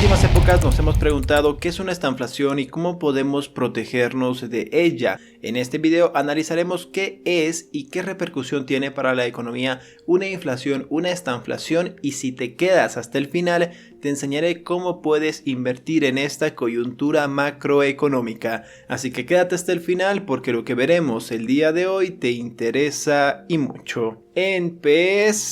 últimas épocas nos hemos preguntado qué es una estanflación y cómo podemos protegernos de ella. En este video analizaremos qué es y qué repercusión tiene para la economía una inflación, una estanflación, y si te quedas hasta el final te enseñaré cómo puedes invertir en esta coyuntura macroeconómica. Así que quédate hasta el final porque lo que veremos el día de hoy te interesa y mucho. ¡Empecemos!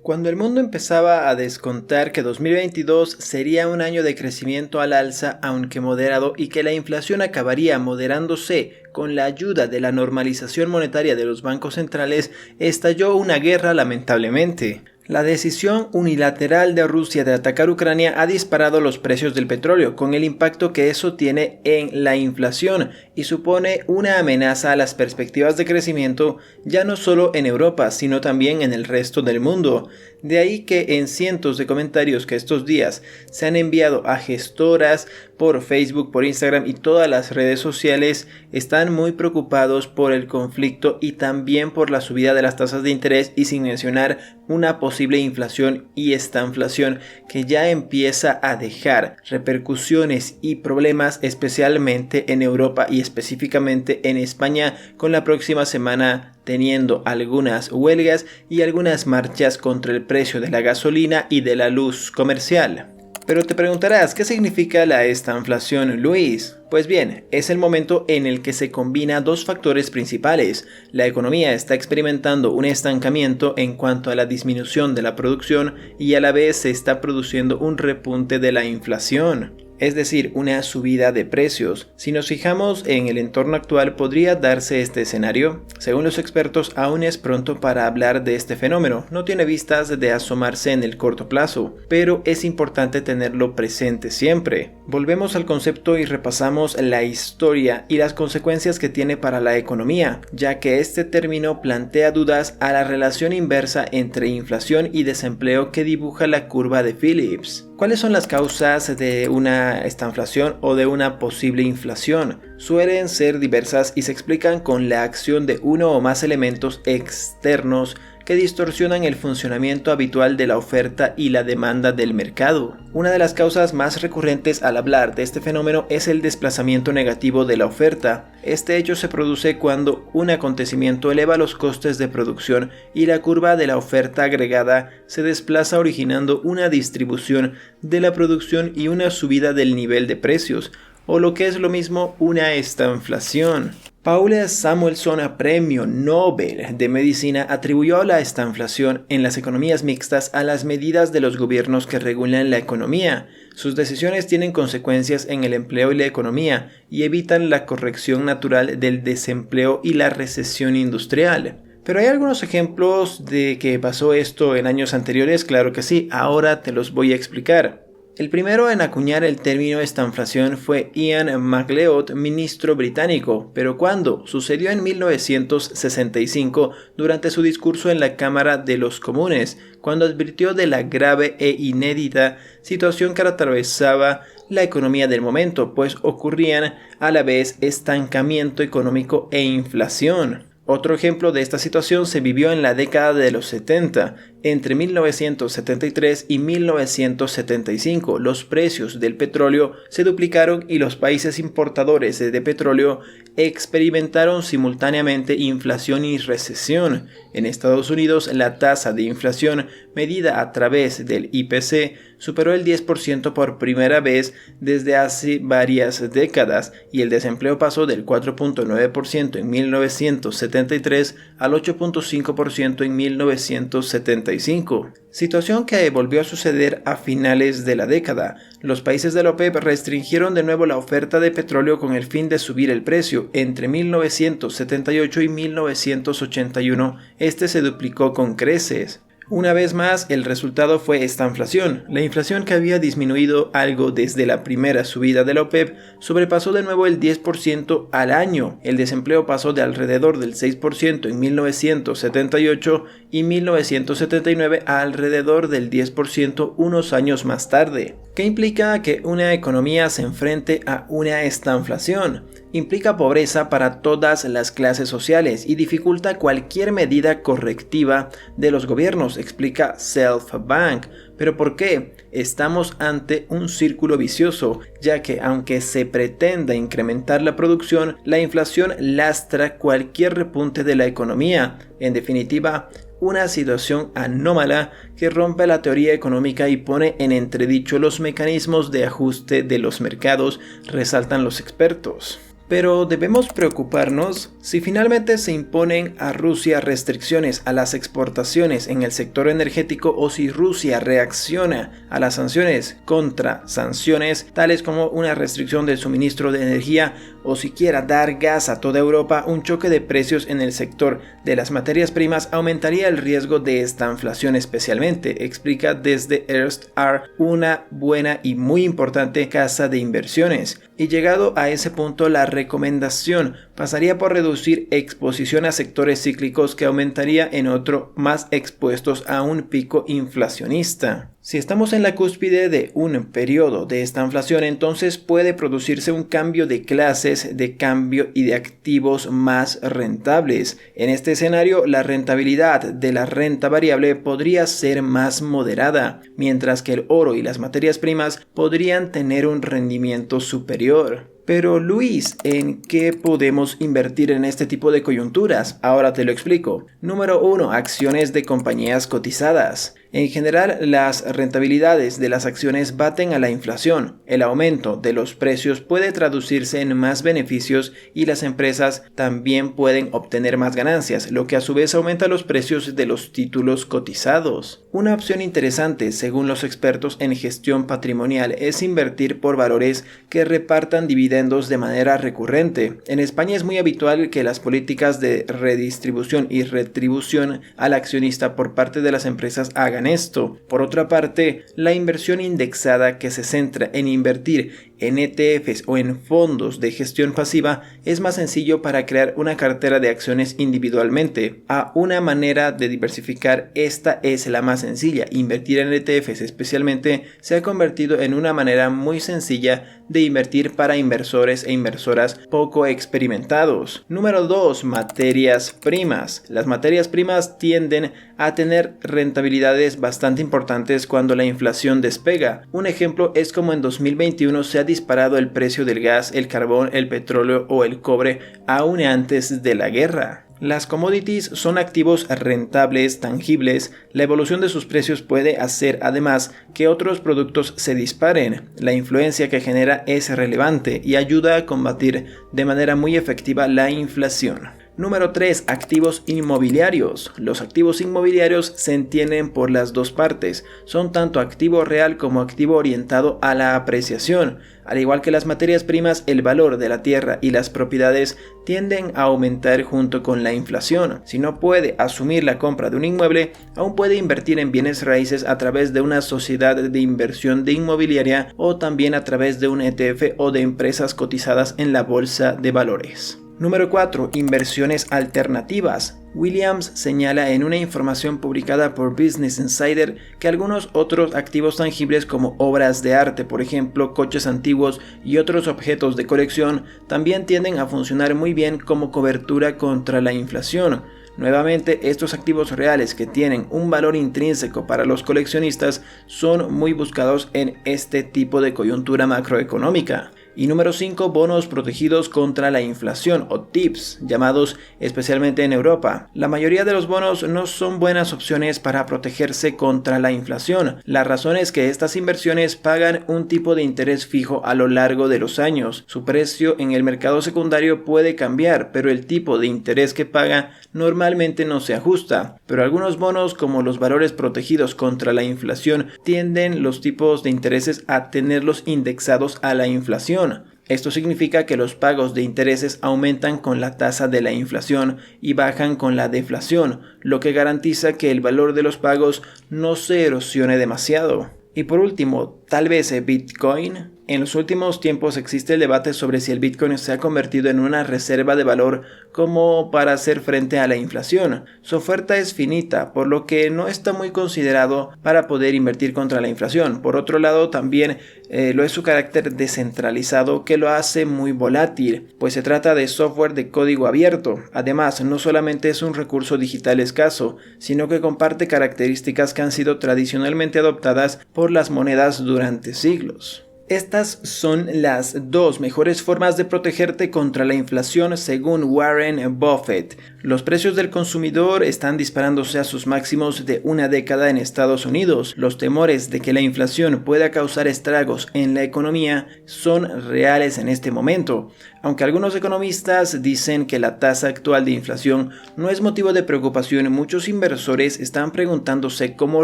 Cuando el mundo empezaba a descontar que 2022 sería un año de crecimiento al alza, aunque moderado, y que la inflación acabaría moderándose con la ayuda de la normalización monetaria de los bancos centrales, estalló una guerra lamentablemente. La decisión unilateral de Rusia de atacar Ucrania ha disparado los precios del petróleo, con el impacto que eso tiene en la inflación, y supone una amenaza a las perspectivas de crecimiento ya no solo en Europa, sino también en el resto del mundo. De ahí que en cientos de comentarios que estos días se han enviado a gestoras por Facebook, por Instagram y todas las redes sociales, están muy preocupados por el conflicto y también por la subida de las tasas de interés, y sin mencionar una posible inflación y estanflación que ya empieza a dejar repercusiones y problemas especialmente en Europa y específicamente en España, con la próxima semana teniendo algunas huelgas y algunas marchas contra el precio de la gasolina y de la luz comercial. Pero te preguntarás, ¿qué significa la estanflación, Luis? Pues bien, es el momento en el que se combinan dos factores principales. La economía está experimentando un estancamiento en cuanto a la disminución de la producción y a la vez se está produciendo un repunte de la inflación, es decir, una subida de precios. Si nos fijamos en el entorno actual, ¿podría darse este escenario? Según los expertos, aún es pronto para hablar de este fenómeno, no tiene vistas de asomarse en el corto plazo, pero es importante tenerlo presente siempre. Volvemos al concepto y repasamos la historia y las consecuencias que tiene para la economía, ya que este término plantea dudas a la relación inversa entre inflación y desempleo que dibuja la curva de Phillips. ¿Cuáles son las causas de una estanflación o de una posible inflación? Suelen ser diversas y se explican con la acción de uno o más elementos externos que distorsionan el funcionamiento habitual de la oferta y la demanda del mercado. Una de las causas más recurrentes al hablar de este fenómeno es el desplazamiento negativo de la oferta. Este hecho se produce cuando un acontecimiento eleva los costes de producción y la curva de la oferta agregada se desplaza, originando una distribución de la producción y una subida del nivel de precios, o lo que es lo mismo, una estanflación. Paul Samuelson, premio Nobel de Medicina, atribuyó la estanflación en las economías mixtas a las medidas de los gobiernos que regulan la economía. Sus decisiones tienen consecuencias en el empleo y la economía y evitan la corrección natural del desempleo y la recesión industrial. ¿Pero hay algunos ejemplos de que pasó esto en años anteriores? Claro que sí, ahora te los voy a explicar. El primero en acuñar el término estanflación fue Ian MacLeod, ministro británico. ¿Pero cuándo? Sucedió en 1965 durante su discurso en la Cámara de los Comunes, cuando advirtió de la grave e inédita situación que atravesaba la economía del momento, pues ocurrían a la vez estancamiento económico e inflación. Otro ejemplo de esta situación se vivió en la década de los 70. Entre 1973 y 1975, los precios del petróleo se duplicaron y los países importadores de petróleo experimentaron simultáneamente inflación y recesión. En Estados Unidos, la tasa de inflación medida a través del IPC superó el 10% por primera vez desde hace varias décadas, y el desempleo pasó del 4.9% en 1973 al 8.5% en 1975. Situación que volvió a suceder a finales de la década. Los países de la OPEP restringieron de nuevo la oferta de petróleo con el fin de subir el precio. Entre 1978 y 1981, este se duplicó con creces. Una vez más, el resultado fue estanflación. La inflación, que había disminuido algo desde la primera subida de la OPEP, sobrepasó de nuevo el 10% al año. El desempleo pasó de alrededor del 6% en 1978 y 1979 a alrededor del 10% unos años más tarde. ¿Qué implica que una economía se enfrente a una estanflación? implica pobreza para todas las clases sociales y dificulta cualquier medida correctiva de los gobiernos, explica Self-Bank. ¿Pero por qué? Estamos ante un círculo vicioso, ya que aunque se pretenda incrementar la producción, la inflación lastra cualquier repunte de la economía. En definitiva, una situación anómala que rompe la teoría económica y pone en entredicho los mecanismos de ajuste de los mercados, resaltan los expertos. Pero ¿debemos preocuparnos? Si finalmente se imponen a Rusia restricciones a las exportaciones en el sector energético o si Rusia reacciona a las sanciones contra sanciones, tales como una restricción del suministro de energía o siquiera dar gas a toda Europa, un choque de precios en el sector de las materias primas aumentaría el riesgo de esta inflación especialmente, explica desde Ernst & una buena y muy importante casa de inversiones. Y llegado a ese punto, la recomendación pasaría por reducir exposición a sectores cíclicos que aumentaría en otro más expuestos a un pico inflacionista. Si estamos en la cúspide de un periodo de esta inflación, entonces puede producirse un cambio de clases, de cambio y de activos más rentables. En este escenario, la rentabilidad de la renta variable podría ser más moderada, mientras que el oro y las materias primas podrían tener un rendimiento superior. Pero Luis, ¿en qué podemos invertir en este tipo de coyunturas? Ahora te lo explico. Número 1. Acciones de compañías cotizadas. En general, las rentabilidades de las acciones baten a la inflación. El aumento de los precios puede traducirse en más beneficios y las empresas también pueden obtener más ganancias, lo que a su vez aumenta los precios de los títulos cotizados. Una opción interesante, según los expertos en gestión patrimonial, es invertir por valores que repartan dividendos de manera recurrente. En España es muy habitual que las políticas de redistribución y retribución al accionista por parte de las empresas hagan esto. Por otra parte, la inversión indexada, que se centra en invertir en ETFs o en fondos de gestión pasiva, es más sencillo para crear una cartera de acciones individualmente. Una manera de diversificar esta es la más sencilla. Invertir en ETFs especialmente se ha convertido en una manera muy sencilla de invertir para inversores e inversoras poco experimentados. Número 2. Materias primas. Las materias primas tienden a tener rentabilidades bastante importantes cuando la inflación despega. Un ejemplo es como en 2021 se ha disparado el precio del gas, el carbón, el petróleo o el cobre aún antes de la guerra. Las commodities son activos rentables, tangibles. La evolución de sus precios puede hacer además que otros productos se disparen. La influencia que genera es relevante y ayuda a combatir de manera muy efectiva la inflación. Número 3. Activos inmobiliarios. Los activos inmobiliarios se entienden por las dos partes. Son tanto activo real como activo orientado a la apreciación. Al igual que las materias primas, el valor de la tierra y las propiedades tienden a aumentar junto con la inflación. Si no puede asumir la compra de un inmueble, aún puede invertir en bienes raíces a través de una sociedad de inversión de inmobiliaria o también a través de un ETF o de empresas cotizadas en la bolsa de valores. Número 4. Inversiones alternativas. Williams señala en una información publicada por Business Insider que algunos otros activos tangibles como obras de arte, por ejemplo, coches antiguos y otros objetos de colección, también tienden a funcionar muy bien como cobertura contra la inflación. Nuevamente, estos activos reales que tienen un valor intrínseco para los coleccionistas son muy buscados en este tipo de coyuntura macroeconómica. Y número 5. Bonos protegidos contra la inflación o TIPS, llamados especialmente en Europa. La mayoría de los bonos no son buenas opciones para protegerse contra la inflación. La razón es que estas inversiones pagan un tipo de interés fijo a lo largo de los años. Su precio en el mercado secundario puede cambiar, pero el tipo de interés que paga normalmente no se ajusta. Pero algunos bonos, como los valores protegidos contra la inflación, tienden los tipos de intereses a tenerlos indexados a la inflación. Esto significa que los pagos de intereses aumentan con la tasa de la inflación y bajan con la deflación, lo que garantiza que el valor de los pagos no se erosione demasiado. Y por último, tal vez Bitcoin. En los últimos tiempos existe el debate sobre si el Bitcoin se ha convertido en una reserva de valor como para hacer frente a la inflación. Su oferta es finita, por lo que no está muy considerado para poder invertir contra la inflación. Por otro lado, también lo es su carácter descentralizado, que lo hace muy volátil, pues se trata de software de código abierto. Además, no solamente es un recurso digital escaso, sino que comparte características que han sido tradicionalmente adoptadas por las monedas durante siglos. Estas son las dos mejores formas de protegerte contra la inflación según Warren Buffett. Los precios del consumidor están disparándose a sus máximos de una década en Estados Unidos. Los temores de que la inflación pueda causar estragos en la economía son reales en este momento. Aunque algunos economistas dicen que la tasa actual de inflación no es motivo de preocupación, muchos inversores están preguntándose cómo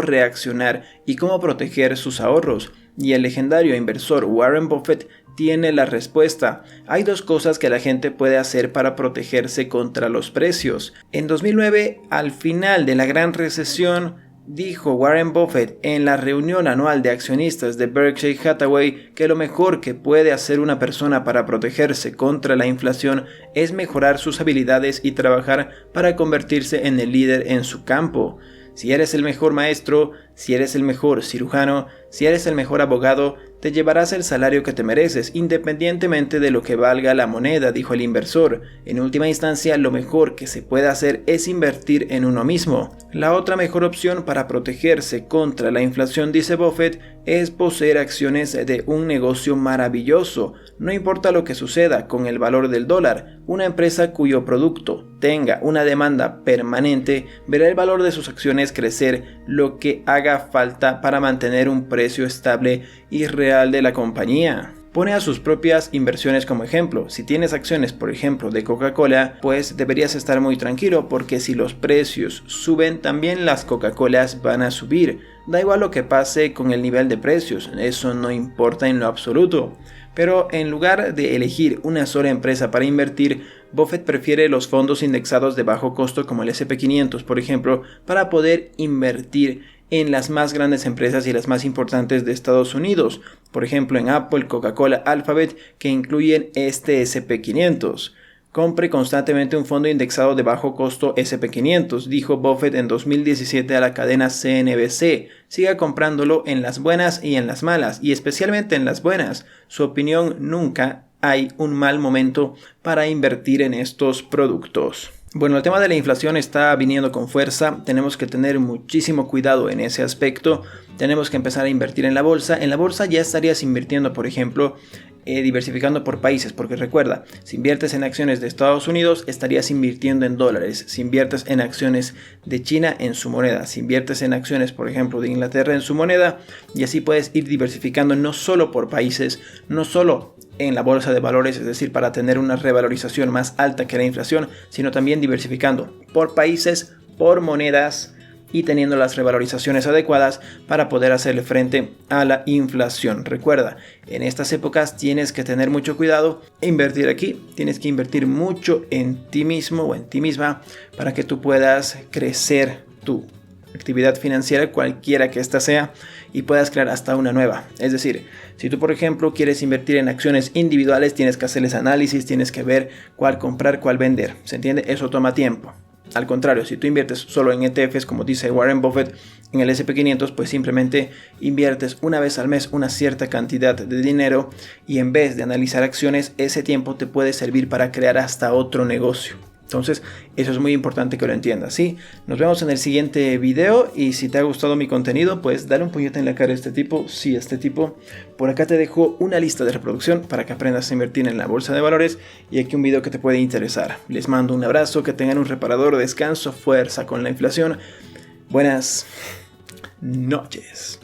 reaccionar y cómo proteger sus ahorros. Y el legendario inversor Warren Buffett tiene la respuesta. Hay dos cosas que la gente puede hacer para protegerse contra los precios. En 2009, al final de la gran recesión, dijo Warren Buffett en la reunión anual de accionistas de Berkshire Hathaway que lo mejor que puede hacer una persona para protegerse contra la inflación es mejorar sus habilidades y trabajar para convertirse en el líder en su campo. Si eres el mejor maestro, si eres el mejor cirujano, si eres el mejor abogado, te llevarás el salario que te mereces, independientemente de lo que valga la moneda, dijo el inversor. En última instancia, lo mejor que se puede hacer es invertir en uno mismo. La otra mejor opción para protegerse contra la inflación, dice Buffett, es poseer acciones de un negocio maravilloso. No importa lo que suceda con el valor del dólar, una empresa cuyo producto tenga una demanda permanente verá el valor de sus acciones crecer, lo que haga falta para mantener un precio estable y real de la compañía. Pone a sus propias inversiones como ejemplo. Si tienes acciones, por ejemplo, de Coca-Cola, pues deberías estar muy tranquilo, porque si los precios suben, también las Coca-Colas van a subir. Da igual lo que pase con el nivel de precios, eso no importa en lo absoluto. Pero en lugar de elegir una sola empresa para invertir, Buffett prefiere los fondos indexados de bajo costo como el S&P 500, por ejemplo, para poder invertir en las más grandes empresas y las más importantes de Estados Unidos, por ejemplo en Apple, Coca-Cola, Alphabet, que incluyen este S&P 500. Compre constantemente un fondo indexado de bajo costo S&P 500, dijo Buffett en 2017 a la cadena CNBC. Siga comprándolo en las buenas y en las malas, y especialmente en las buenas. Su opinión, nunca hay un mal momento para invertir en estos productos. Bueno, el tema de la inflación está viniendo con fuerza, tenemos que tener muchísimo cuidado en ese aspecto, tenemos que empezar a invertir en la bolsa. En la bolsa ya estarías invirtiendo, por ejemplo, diversificando por países, porque recuerda, si inviertes en acciones de Estados Unidos, estarías invirtiendo en dólares. Si inviertes en acciones de China, en su moneda. Si inviertes en acciones, por ejemplo, de Inglaterra, en su moneda, y así puedes ir diversificando no solo por países, no solo en la bolsa de valores, es decir, para tener una revalorización más alta que la inflación, sino también diversificando por países, por monedas, y teniendo las revalorizaciones adecuadas para poder hacerle frente a la inflación. Recuerda, en estas épocas tienes que tener mucho cuidado e invertir aquí. Tienes que invertir mucho en ti mismo o en ti misma para que tú puedas crecer tu actividad financiera, cualquiera que ésta sea, y puedas crear hasta una nueva. Es decir, si tú, por ejemplo, quieres invertir en acciones individuales, tienes que hacerles análisis, tienes que ver cuál comprar, cuál vender. ¿Se entiende? Eso toma tiempo. Al contrario, si tú inviertes solo en ETFs, como dice Warren Buffett, en el S&P 500, pues simplemente inviertes una vez al mes una cierta cantidad de dinero, y en vez de analizar acciones, ese tiempo te puede servir para crear hasta otro negocio. Entonces, eso es muy importante que lo entiendas, ¿sí? Nos vemos en el siguiente video, y si te ha gustado mi contenido, pues dale un puñete en la cara a este tipo, sí, a este tipo. Por acá te dejo una lista de reproducción para que aprendas a invertir en la bolsa de valores, y aquí un video que te puede interesar. Les mando un abrazo, que tengan un reparador descanso, fuerza con la inflación. Buenas noches.